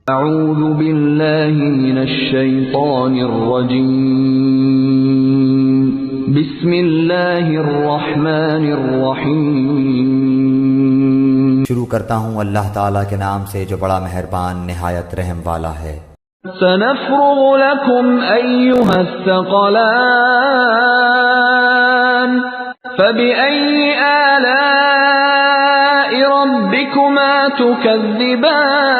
اعوذ باللہ من الشیطان الرجیم بسم اللہ الرحمن الرحیم شروع کرتا ہوں اللہ تعالیٰ کے نام سے جو بڑا مہربان نہایت رحم والا ہے۔ سنفرغ لكم أيها الثقلان فبأي آلاء ربكما تكذبان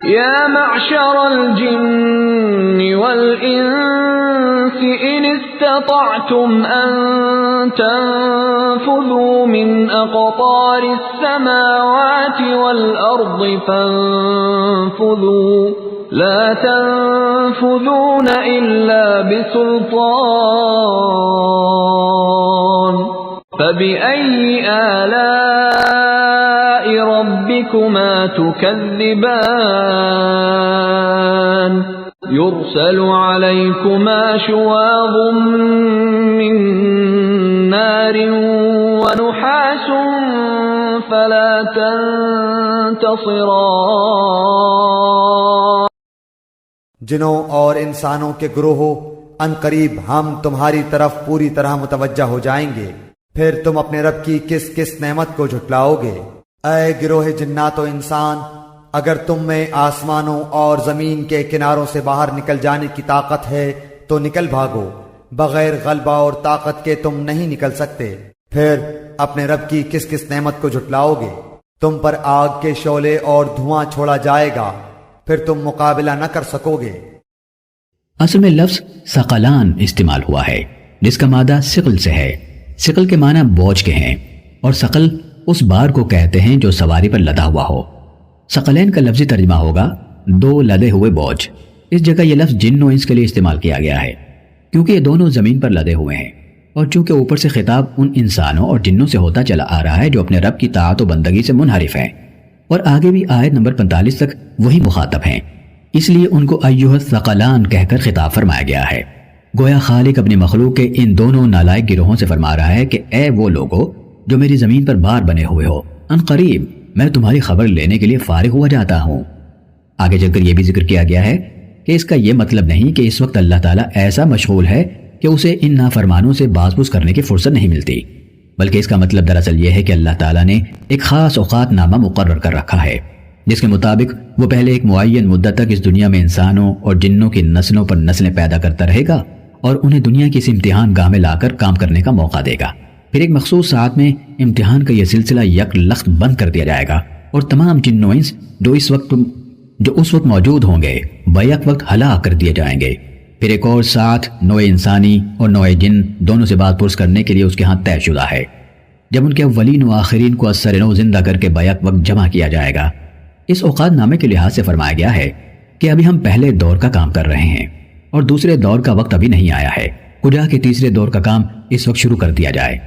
يا معشر الجن والإنس إن استطعتم أن تنفذوا من أقطار السماوات والأرض فانفذوا لا تنفذون إلا بسلطان فبأي آلاء ربكما تكذبان يرسل عليكما شواظ من نار ونحاس فلا تنتصران۔ جنوں اور انسانوں کے گروہوں، ان قریب ہم تمہاری طرف پوری طرح متوجہ ہو جائیں گے، پھر تم اپنے رب کی کس کس نعمت کو جھٹلاؤ گے۔ اے گروہ جنات و انسان، اگر تم میں آسمانوں اور زمین کے کناروں سے باہر نکل جانے کی طاقت ہے تو نکل بھاگو، بغیر غلبہ اور طاقت کے تم نہیں نکل سکتے۔ پھر اپنے رب کی کس کس نعمت کو جھٹلاؤ گے؟ تم پر آگ کے شعلے اور دھواں چھوڑا جائے گا، پھر تم مقابلہ نہ کر سکو گے۔ اصل میں لفظ ثقلان استعمال ہوا ہے جس کا مادہ ثقل سے ہے۔ ثقل کے معنی بوجھ کے ہیں، اور ثقل اس بار کو کہتے ہیں جو سواری پر لدا ہوا ہو۔ ثقلین کا لفظی ترجمہ ہوگا دو لدے ہوئے بوجھ۔ اس جگہ یہ لفظ جن و انس کے لیے استعمال کیا گیا ہے کیونکہ یہ دونوں زمین پر لدے ہوئے ہیں، اور چونکہ اوپر سے خطاب ان انسانوں اور جنوں سے ہوتا چلا آ رہا ہے جو اپنے رب کی طاعت و بندگی سے منحرف ہیں، اور آگے بھی آیت نمبر 45 تک وہی مخاطب ہیں، اس لیے ان کو ایھا الثقلان کہہ کر خطاب فرمایا گیا ہے۔ گویا خالق اپنی مخلوق کے ان دونوں نالائق گروہوں سے فرما رہا ہے کہ اے وہ لوگو جو میری زمین پر بار بنے ہوئے ہو، ان قریب میں تمہاری خبر لینے کے لیے فارغ ہوا جاتا ہوں۔ آگے چل کر یہ بھی ذکر کیا گیا ہے کہ اس کا یہ مطلب نہیں کہ اس وقت اللہ تعالیٰ ایسا مشغول ہے کہ اسے ان نافرمانوں سے باز پوس کرنے کی فرصت نہیں ملتی، بلکہ اس کا مطلب دراصل یہ ہے کہ اللہ تعالیٰ نے ایک خاص اوقات نامہ مقرر کر رکھا ہے جس کے مطابق وہ پہلے ایک معین مدت تک اس دنیا میں انسانوں اور جنوں کی نسلوں پر نسلیں پیدا کرتا رہے گا اور انہیں دنیا کی اس امتحان گاہ میں لا کر کام کرنے کا موقع دے گا۔ پھر ایک مخصوص ساعت میں امتحان کا یہ سلسلہ یک لخت بند کر دیا جائے گا اور تمام جن و انس جو اس وقت موجود ہوں گے بیک وقت ہلاک کر دیے جائیں گے۔ پھر ایک اور ساتھ نوع انسانی اور نوع جن دونوں سے بات پرس کرنے کے لیے اس کے ہاں طے شدہ ہے، جب ان کے اولین و آخرین کو از سر نو زندہ کر کے بیک وقت جمع کیا جائے گا۔ اس اوقات نامے کے لحاظ سے فرمایا گیا ہے کہ ابھی ہم پہلے دور کا کام کر رہے ہیں اور دوسرے دور کا وقت ابھی نہیں آیا ہے، کجا کہ تیسرے دور کا کام اس وقت شروع کر دیا جائے۔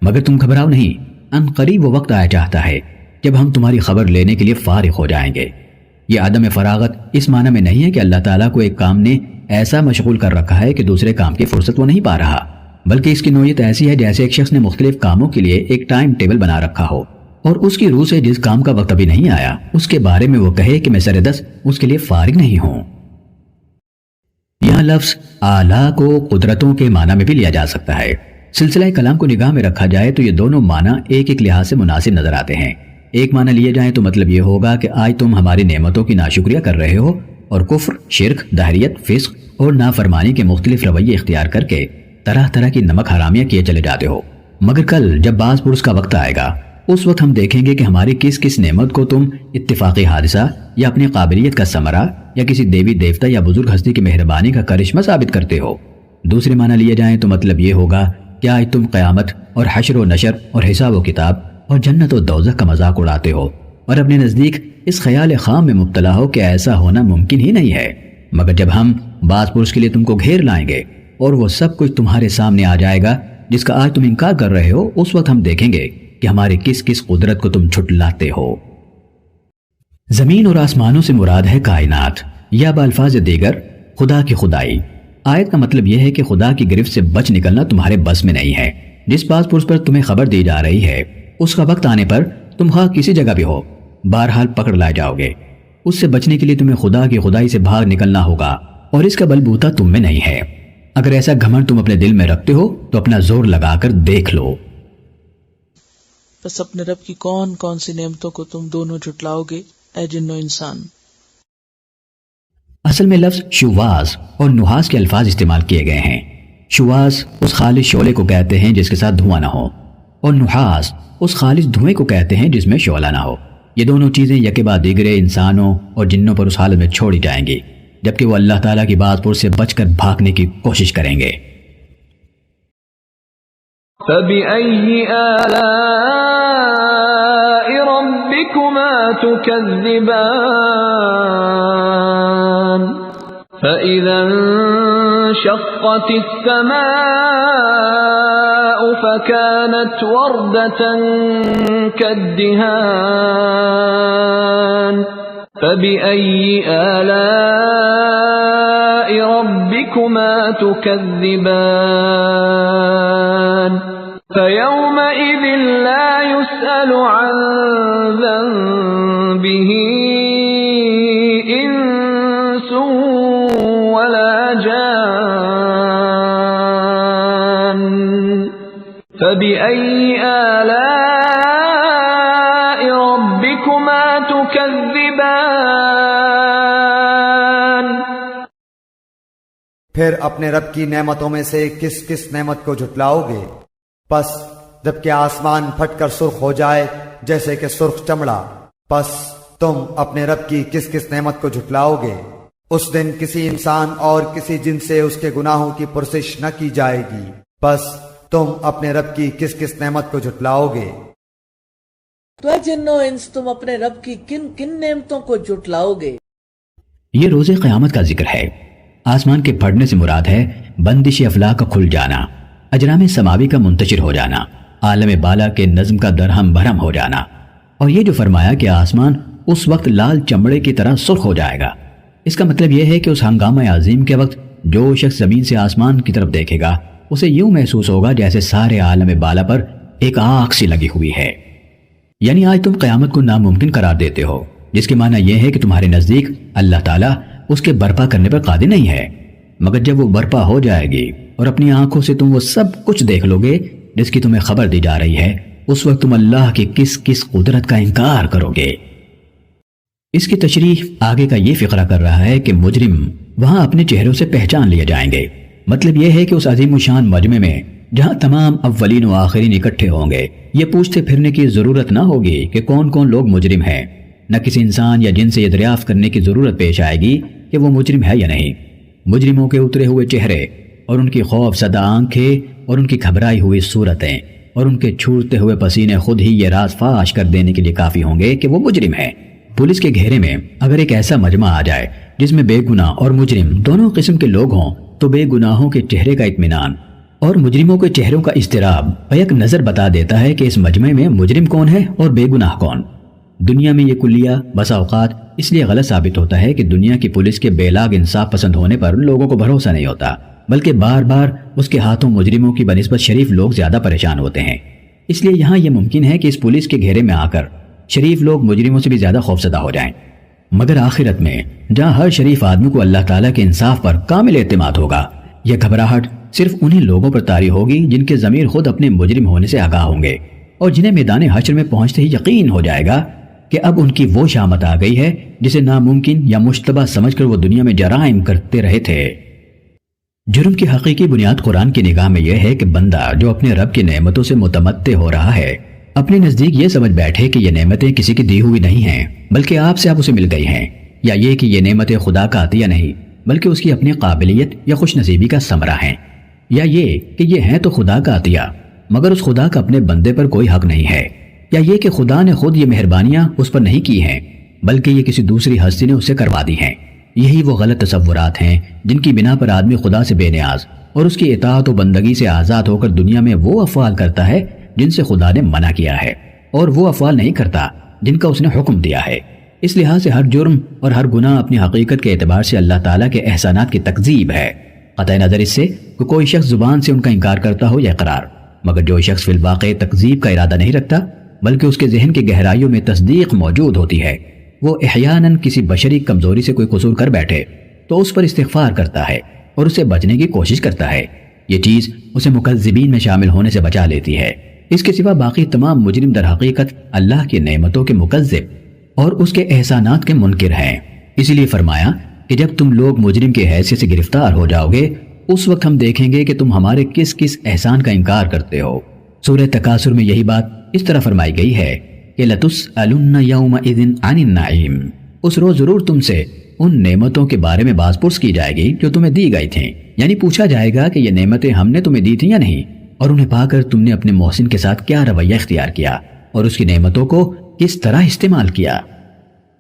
مگر تم گھبراؤ نہیں، ان قریب وہ وقت آیا چاہتا ہے جب ہم تمہاری خبر لینے کے لیے فارغ ہو جائیں گے۔ یہ عدم فراغت اس معنی میں نہیں ہے کہ اللہ تعالیٰ کو ایک کام نے ایسا مشغول کر رکھا ہے کہ دوسرے کام کی فرصت وہ نہیں پا رہا، بلکہ اس کی نوعیت ایسی ہے جیسے ایک شخص نے مختلف کاموں کے لیے ایک ٹائم ٹیبل بنا رکھا ہو اور اس کی روح سے جس کام کا وقت ابھی نہیں آیا اس کے بارے میں وہ کہے کہ میں سر دست اس کے لیے فارغ نہیں ہوں۔ یہاں لفظ آلہ کو قدرتوں کے معنی میں بھی لیا جا سکتا ہے۔ سلسلہ کلام کو نگاہ میں رکھا جائے تو یہ دونوں معنی ایک ایک لحاظ سے مناسب نظر آتے ہیں۔ ایک معنی لیے جائیں تو مطلب یہ ہوگا کہ آج تم ہماری نعمتوں کی ناشکریہ کر رہے ہو اور کفر، شرک، دہریت، فسق اور نافرمانی کے مختلف رویے اختیار کر کے طرح طرح کی نمک حرامیاں کیے چلے جاتے ہو۔ مگر کل جب باز پرس کا وقت آئے گا اس وقت ہم دیکھیں گے کہ ہماری کس کس نعمت کو تم اتفاقی حادثہ یا اپنی قابلیت کا ثمرہ یا کسی دیوی دیوتا یا بزرگ ہستی کی مہربانی کا کرشمہ ثابت کرتے ہو۔ دوسرے معنی لیے جائیں تو مطلب یہ ہوگا کہ آج تم قیامت اور حشر و نشر اور حساب و کتاب اور جنت و دوزخ کا مذاق اڑاتے ہو اور اپنے نزدیک اس خیال خام میں مبتلا ہو کہ ایسا ہونا ممکن ہی نہیں ہے۔ مگر جب ہم باز پرس کے لیے تم کو گھیر لائیں گے اور وہ سب کچھ تمہارے سامنے آ جائے گا جس کا آج تم انکار کر رہے ہو، اس وقت ہم دیکھیں گے کہ ہماری کس کس قدرت کو تم جھٹلاتے ہو۔ زمین اور آسمانوں سے مراد ہے کائنات یا بالفاظ دیگر خدا کی خدائی۔ آیت کا مطلب یہ ہے کہ خدا کی گرفت سے بچ نکلنا تمہارے بس میں نہیں ہے۔ جس باز پرس پر تمہیں خبر دی جا رہی ہے اس کا وقت آنے پر تم خواہ کسی جگہ بھی ہو بہرحال پکڑ لائے جاؤ گے۔ اس سے بچنے کے لیے تمہیں خدا کی خدائی سے بھاگ نکلنا ہوگا، اور اس کا بلبوتا تم میں نہیں ہے۔ اگر ایسا گھمنڈ تم اپنے دل میں رکھتے ہو تو اپنا زور لگا کر دیکھ لو۔ بس اپنے رب کی کون کون سی نعمتوں کو تم دونوں جھٹلاؤ گے اے جن و انسان؟ اصل میں لفظ شواز اور نحاس کے الفاظ استعمال کیے گئے ہیں۔ شواز اس خالص شعلے کو کہتے ہیں جس کے ساتھ دھواں نہ ہو، اور نحاس اس خالص دھوئیں کو کہتے ہیں جس میں شعلہ نہ ہو۔ یہ دونوں چیزیں یکے بعد دیگرے انسانوں اور جنوں پر اس حالت میں چھوڑی جائیں گی جبکہ وہ اللہ تعالیٰ کی بات پر سے بچ کر بھاگنے کی کوشش کریں گے۔ فَبِأَيِّ آلَاءِ رَبِّكُمَا تُكَذِّبَانِ فَإِذَا انشَقَّتِ السَّمَاءُ فَكَانَتْ وَرْدَةً كَالدِّهَانِ فَبِأَيِّ آلَاءِ رَبِّكُمَا تُكَذِّبَانِ فَيَوْمَئِذٍ لَا يُسْأَلُ عَنْ ذَنبِهِ إِنسٌ وَلَا جَانٌّ فَبِأَيِّ آلَاءِ رَبِّكُمَا تُكَذِّبَانِ؟ پھر اپنے رب کی نعمتوں میں سے کس کس نعمت کو جھٹلاؤ گے؟ پس جبکہ آسمان پھٹ کر سرخ ہو جائے جیسے کہ سرخ چمڑا، پس تم اپنے رب کی کس کس نعمت کو جھٹلاؤ گے؟ اس دن کسی انسان اور کسی جن سے اس کے گناہوں کی پرسش نہ کی جائے گی، پس تم اپنے رب کی کس کس نعمت کو جھٹلاؤ گے؟ تو اے جن و انس تم اپنے رب کی کن کن نعمتوں کو جھٹلاؤ گے؟ یہ روز قیامت کا ذکر ہے۔ آسمان کے پھٹنے سے مراد ہے بندش افلاک کا کھل جانا، اجرام سماوی کا منتشر ہو جانا، عالم بالا کے نظم کا درہم بھرم ہو جانا۔ اور یہ جو فرمایا کہ آسمان اس وقت لال چمڑے کی طرح سرخ ہو جائے گا، اس کا مطلب یہ ہے کہ اس ہنگامہ عظیم کے وقت جو شخص زمین سے آسمان کی طرف دیکھے گا اسے یوں محسوس ہوگا جیسے سارے عالم بالا پر ایک آگ سی لگی ہوئی ہے۔ یعنی آج تم قیامت کو ناممکن قرار دیتے ہو، جس کے معنی یہ ہے کہ تمہارے نزدیک اللہ تعالیٰ اس کے برپا کرنے پر قادر نہیں ہے، مگر جب وہ برپا ہو جائے گی اور اپنی آنکھوں سے تم وہ سب کچھ دیکھ لو گے جس کی تمہیں خبر دی جا رہی ہے، اس وقت تم اللہ کی کس کس قدرت کا انکار کرو گے۔ اس کی تشریح آگے کا یہ فقرہ کر رہا ہے کہ مجرم وہاں اپنے چہروں سے پہچان لیے جائیں گے۔ مطلب یہ ہے کہ اس عظیم الشان مجمع میں جہاں تمام اولین و آخرین اکٹھے ہوں گے، یہ پوچھتے پھرنے کی ضرورت نہ ہوگی کہ کون کون لوگ مجرم ہیں، نہ کسی انسان یا جن سے یہ دریافت کرنے کی ضرورت پیش آئے گی کہ وہ مجرم ہے یا نہیں۔ مجرموں کے اترے ہوئے چہرے اور ان کی خوف زدہ آنکھیں اور ان کی گھبرائی ہوئی صورتیں اور ان کے چھوٹتے ہوئے پسینے خود ہی یہ راز فاش کر دینے کے لیے کافی ہوں گے کہ وہ مجرم ہیں۔ پولیس کے گھیرے میں اگر ایک ایسا مجمع آ جائے جس میں بے گناہ اور مجرم دونوں قسم کے لوگ ہوں تو بے گناہوں کے چہرے کا اطمینان اور مجرموں کے چہروں کا اضطراب بیک نظر بتا دیتا ہے کہ اس مجمع میں مجرم کون ہے اور بے گناہ کون۔ دنیا میں یہ کلیہ بسا اوقات اس لیے غلط ثابت ہوتا ہے کہ دنیا کی پولیس کے بے لاگ انصاف پسند ہونے پر لوگوں کو بھروسہ نہیں ہوتا، بلکہ بار بار اس کے ہاتھوں مجرموں کی بنسبت شریف لوگ زیادہ پریشان ہوتے ہیں۔ اس لیے یہاں یہ ممکن ہے کہ اس پولیس کے گھیرے میں آ کر شریف لوگ مجرموں سے بھی زیادہ خوفزدہ ہو جائیں، مگر آخرت میں جہاں ہر شریف آدمی کو اللہ تعالیٰ کے انصاف پر کامل اعتماد ہوگا، یہ گھبراہٹ صرف انہی لوگوں پر طاری ہوگی جن کے ضمیر خود اپنے مجرم ہونے سے آگاہ ہوں گے اور جنہیں میدان حشر میں پہنچتے ہی یقین ہو جائے گا کہ اب ان کی وہ شامت آ گئی ہے جسے ناممکن یا مشتبہ سمجھ کر وہ دنیا میں جرائم کرتے رہے تھے۔ جرم کی حقیقی بنیاد قرآن کی نگاہ میں یہ ہے کہ بندہ جو اپنے رب کی نعمتوں سے متمتع ہو رہا ہے اپنے نزدیک یہ سمجھ بیٹھے کہ یہ نعمتیں کسی کی دی ہوئی نہیں ہیں بلکہ آپ سے آپ اسے مل گئی ہیں، یا یہ کہ یہ نعمتیں خدا کا عطیہ نہیں بلکہ اس کی اپنی قابلیت یا خوش نصیبی کا ثمرہ ہیں، یا یہ کہ یہ ہیں تو خدا کا عطیہ مگر اس خدا کا اپنے بندے پر کوئی حق نہیں ہے، یا یہ کہ خدا نے خود یہ مہربانیاں اس پر نہیں کی ہیں بلکہ یہ کسی دوسری ہستی نے اسے کروا دی ہیں۔ یہی وہ غلط تصورات ہیں جن کی بنا پر آدمی خدا سے بے نیاز اور اس کی اطاعت و بندگی سے آزاد ہو کر دنیا میں وہ افعال کرتا ہے جن سے خدا نے منع کیا ہے، اور وہ افعال نہیں کرتا جن کا اس نے حکم دیا ہے۔ اس لحاظ سے ہر جرم اور ہر گناہ اپنی حقیقت کے اعتبار سے اللہ تعالیٰ کے احسانات کی تکذیب ہے، قطع نظر اس سے کہ کوئی شخص زبان سے ان کا انکار کرتا ہو یا اقرار، مگر جو شخص فی الواقع تکذیب کا ارادہ نہیں رکھتا بلکہ اس کے ذہن کی گہرائیوں میں تصدیق موجود ہوتی ہے۔ وہ احیاناً کسی بشری کمزوری سے کوئی قصور کر بیٹھے تو اس پر استغفار کرتا ہے اور اسے بچنے کی کوشش کرتا ہے۔ یہ چیز اسے مکذبین میں شامل ہونے سے بچا لیتی ہے۔ اس کے سوا باقی تمام مجرم در حقیقت اللہ کی نعمتوں کے مکذب اور اس کے احسانات کے منکر ہیں۔ اسی لیے فرمایا کہ جب تم لوگ مجرم کی حیثیت سے گرفتار ہو جاؤ گے اس وقت ہم دیکھیں گے کہ تم ہمارے کس کس احسان کا انکار کرتے ہو۔ سورہ تکاثر میں یہی بات اس طرح فرمائی گئی ہے کہ لَتُسْأَلُنَّ يَوْمَئِذٍ عَنِ النَّعِيمِ، اس روز ضرور تم سے ان نعمتوں کے بارے میں باز پرس کی جائے گی جو تمہیں دی گئی تھیں، یعنی پوچھا جائے گا کہ یہ نعمتیں ہم نے تمہیں دی تھیں یا نہیں، اور انہیں پا کر تم نے اپنے محسن کے ساتھ کیا رویہ اختیار کیا اور اس کی نعمتوں کو کس طرح استعمال کیا۔